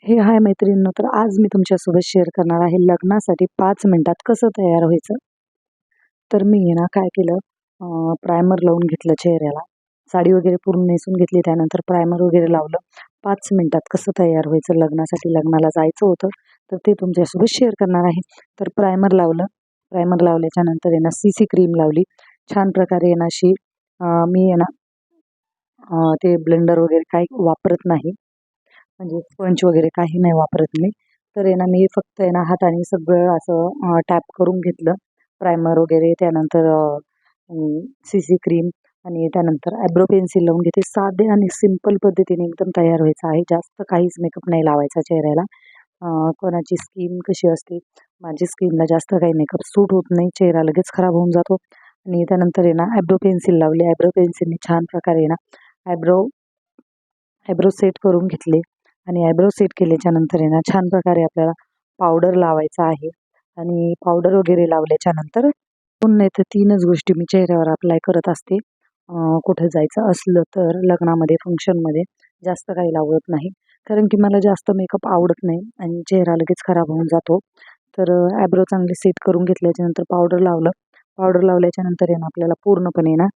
हे हाय मैत्रिणींनो, तर आज मी तुमच्यासोबत शेअर करणार आहे लग्नासाठी 5 मिनिटात कसं तयार व्हायचं. तर मी आहे ना काय केलं, प्रायमर लावून घेतलं चेहऱ्याला. साडी वगैरे पूर्ण नेसून घेतली. त्यानंतर प्रायमर वगैरे लावलं. 5 मिनिटात कसं तयार व्हायचं लग्नासाठी, लग्नाला जायचं होतं, तर ते तुमच्यासोबत शेअर करणार आहे. तर प्रायमर लावलं. प्रायमर लावल्याच्या नंतर आहे ना सीसी क्रीम लावली. छान प्रकारे आहे ना अशी मी आहे ना ते ब्लेंडर वगैरे काही वापरत नाही. म्हणजे स्पंज वगैरे काही नाही वापरत मी. तर आहे ना मी फक्त आहे ना हाताने सगळं असं टॅप करून घेतलं. प्रायमर वगैरे त्यानंतर सी क्रीम आणि त्यानंतर आयब्रो पेन्सिल लावून घेते. साधे आणि सिंपल पद्धतीने एकदम तयार व्हायचं आहे. जास्त काहीच मेकअप नाही लावायचा चेहऱ्याला. कोणाची स्किन कशी असते, माझी स्किनला जास्त काही मेकअप सूट होत नाही. चेहरा लगेच खराब होऊन जातो. आणि त्यानंतर आहे ना आयब्रो पेन्सिल लावली. आयब्रो पेन्सिलने छान प्रकारे आहे ना आयब्रो आयब्रो सेट करून घेतले. आणि आयब्रो सेट केल्याच्या नंतर आहे ना छान प्रकारे आपल्याला पावडर लावायचा आहे. आणि पावडर वगैरे लावल्याच्या नंतर 2 नाही तर 3च गोष्टी मी चेहऱ्यावर अप्लाय करत असते. कुठं जायचं असलं तर लग्नामध्ये, फंक्शनमध्ये जास्त काही लावत नाही. कारण की मला जास्त मेकअप आवडत नाही आणि चेहरा लगेच खराब होऊन जातो. तर आयब्रो चांगले सेट करून घेतल्याच्या नंतर पावडर लावलं. पावडर लावल्याच्या नंतर आहे ना आपल्याला पूर्णपणे ना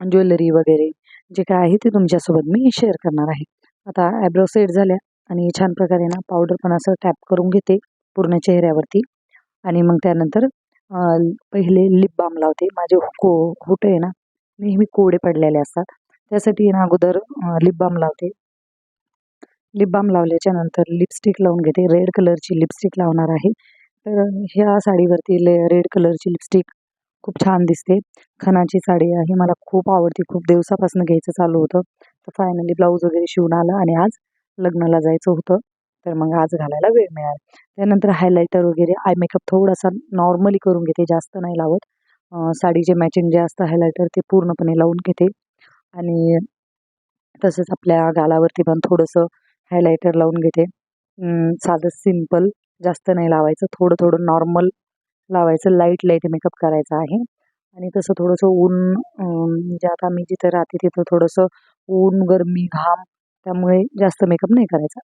ज्वेलरी वगैरे जे काय आहे ते तुमच्यासोबत मी शेअर करणार आहे. आता आयब्रो सेट झाल्या आणि छान प्रकारे ना पावडर पण असं टॅप करून घेते पूर्ण चेहऱ्यावरती. आणि मग त्यानंतर पहिले लिप बाम लावते. माझे होठं आहे ना नेहमी कोरडे पडलेले असतात. त्यासाठी ना अगोदर लिप बाम लावते. लिप बाम लावल्याच्या नंतर लिपस्टिक लावून घेते. रेड कलरची लिपस्टिक लावणार आहे. तर ह्या साडीवरती रेड कलरची लिपस्टिक खूप छान दिसते. खणाची साडी आहे, मला खूप आवडते. खूप दिवसापासून घ्यायचं चालू होतं. तर फायनली ब्लाऊज वगैरे शिवून आलं आणि आज लग्नाला जायचं होतं. तर मग आज घालायला वेळ मिळाला. त्यानंतर हायलायटर वगैरे आय मेकअप थोडासा नॉर्मली करून घेते, जास्त नाही लावत. साडीचे मॅचिंग जे असतं हायलायटर ते पूर्णपणे लावून घेते. आणि तसंच आपल्या गालावरती पण थोडंसं हायलायटर लावून घेते. साधं सिंपल, जास्त नाही लावायचं. थोडं थोडं नॉर्मल लावायचं. लाईट लाईट मेकअप करायचा आहे. आणि तसं थोडंसं ऊन, म्हणजे आता मी जिथं राहते तिथं थोडंसं ऊन, गरमी, घाम, त्यामुळे जास्त मेकअप नाही करायचा.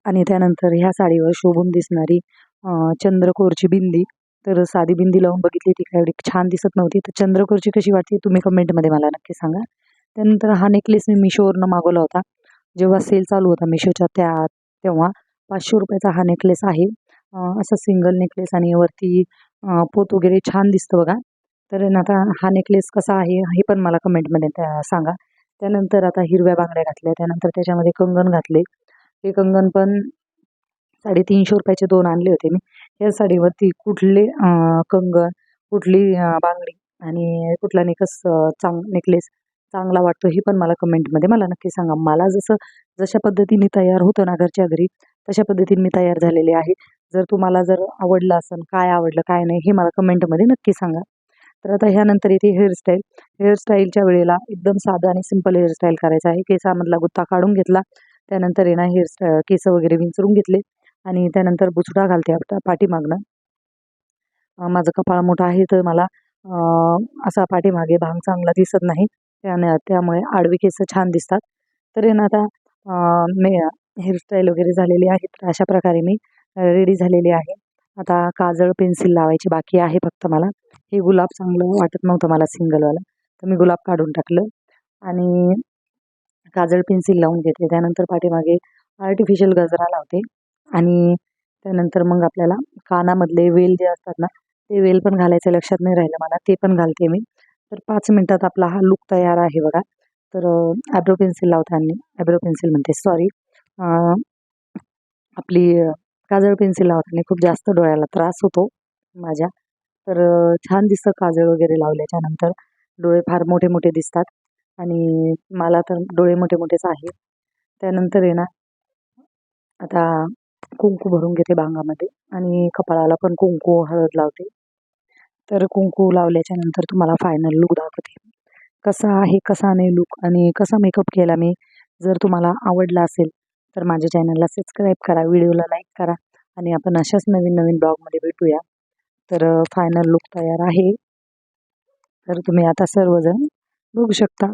आणि त्यानंतर ह्या साडीवर शोभून दिसणारी चंद्रकोरची बिंदी. तर साधी बिंदी लावून बघितली, ती काय एवढी छान दिसत नव्हती. तर चंद्रकोरची कशी वाटते तुम्ही कमेंटमध्ये मला नक्की सांगा. त्यानंतर हा नेकलेस मी मिशोवरनं मागवला होता. जेव्हा सेल चालू होता मिशोच्या तेव्हा ₹500 हा नेकलेस आहे. असा सिंगल नेकलेस आणि वरती पोत वगैरे छान दिसतं बघा. तर ना आता हा नेकलेस कसा आहे हे पण मला कमेंटमध्ये सांगा. त्यानंतर आता हिरव्या बांगड्या घातल्या. त्यानंतर त्याच्यामध्ये कंगन घातले. ते कंगन पण ₹350चे 2 आणले होते मी. या साडीवरती कुठले कंगन, कुठली बांगडी आणि कुठला नेकलेस चांगला वाटतो हे पण मला कमेंटमध्ये मला नक्की सांगा. मला जशा पद्धतीने तयार होतं ना घरच्या घरी, तशा पद्धतीने मी तयार झालेले आहे. तुम्हाला जर आवडलं असेल, काय आवडलं काय नाही हे मला कमेंटमध्ये नक्की सांगा. तर आता ह्यानंतर येते हेअरस्टाईल. हेअरस्टाईलच्या वेळेला एकदम साधं आणि सिंपल हेअरस्टाईल करायचं आहे. केसामधला गुत्ता काढून घेतला. त्यानंतर आहे ना केस वगैरे विंचरून घेतले आणि त्यानंतर बुचडा घालते आता पाठीमागनं. माझं कपाळ मोठं आहे तर मला असा पाठीमागे भांग चांगला दिसत नाही. त्यामुळे आडवी केस छान दिसतात. तर आहे ना आता मी हेअरस्टाईल वगैरे झालेली आहे. तर अशा प्रकारे मी रेडी झालेली आहे. आता काजळ पेन्सिल लावायची बाकी आहे फक्त मला. हे गुलाब चांगलं वाटत नव्हतं मला सिंगलवालं. तर मी गुलाब काढून टाकलं आणि काजळ पेन्सिल लावून घेते. त्यानंतर पाठीमागे आर्टिफिशियल गजरा लावते. आणि त्यानंतर मग आपल्याला कानामधले वेल जे असतात ना, ते वेल पण घालायचं लक्षात नाही राहिलं मला, ते पण घालते मी. तर 5 मिनिटात आपला हा लूक तयार आहे बघा. तर आयब्रो पेन्सिल लावताना, आयब्रो पेन्सिल म्हणते सॉरी, आपली काजळ पेन्सिल लावताना खूप जास्त डोळ्याला त्रास होतो माझ्या. तर छान दिसतं काजळ वगैरे लावल्याच्या नंतर. डोळे फार मोठे मोठे दिसतात आणि मला तर डोळे मोठे मोठेच आहे. त्यानंतर आहे ना आता कुंकू भरून घेते बांगामध्ये आणि कपाळाला पण कुंकू, हळद लावते. तर कुंकू लावल्याच्या नंतर तुम्हाला फायनल लूक दाखवते. कसा आहे, कसा नाही लूक आणि कसा मेकअप केला मी. जर तुम्हाला आवडला असेल तर माझ्या चॅनलला सबस्क्राईब करा, व्हिडिओला लाईक करा आणि आपण अशाच नवीन नवीन ब्लॉगमध्ये भेटूया. तर फायनल लूक तयार आहे. तर तुम्ही आता सर्वजण बघू शकता.